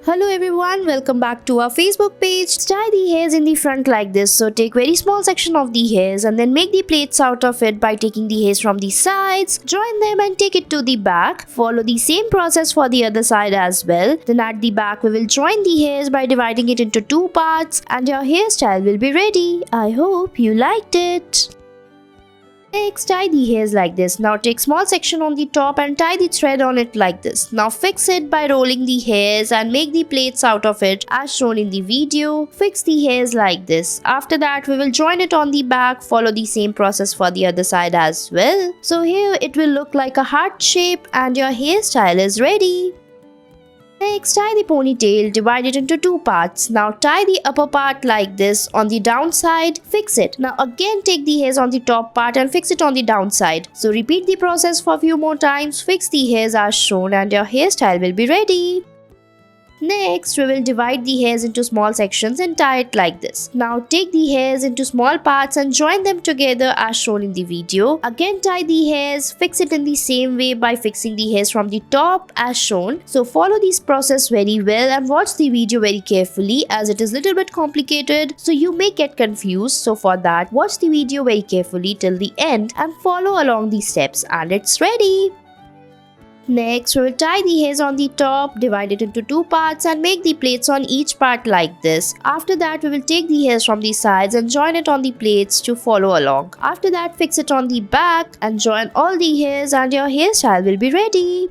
Hello everyone, welcome back to our Facebook page. Tie the hairs in the front like this. So take very small section of the hairs and then make the plaits out of it by taking the hairs from the sides. Join them and take it to the back. Follow the same process for the other side as well. Then at the back we will join the hairs by dividing it into two parts and your hairstyle will be ready. I hope you liked it. Next, tie the hairs like this. Now take small section on the top and tie the thread on it like this. Now fix it by rolling the hairs and make the plaits out of it as shown in the video. Fix the hairs like this. After that, we will join it on the back. Follow the same process for the other side as well. So here it will look like a heart shape and your hairstyle is ready. Next, tie the ponytail, divide it into two parts. Now tie the upper part like this on the downside, fix it. Now again take the hairs on the top part and fix it on the downside. So repeat the process for a few more times, fix the hairs as shown and your hairstyle will be ready. Next, we will divide the hairs into small sections and tie it like this. Now take the hairs into small parts and join them together as shown in the video. Again tie the hairs, fix it in the same way by fixing the hairs from the top as shown. So follow this process very well and watch the video very carefully as it is little bit complicated, so you may get confused. So for that, watch the video very carefully till the end and follow along the steps and it's ready. Next, we will tie the hairs on the top, divide it into two parts and make the plaits on each part like this. After that, we will take the hairs from the sides and join it on the plaits to follow along. After that, fix it on the back and join all the hairs and your hairstyle will be ready.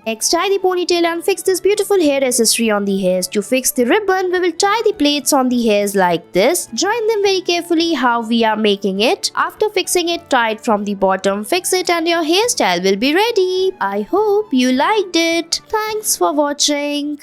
Next, tie the ponytail and fix this beautiful hair accessory on the hairs. To fix the ribbon, we will tie the plaits on the hairs like this. Join them very carefully how we are making it. After fixing it, tie it from the bottom, fix it and your hairstyle will be ready. I hope you liked it. Thanks for watching.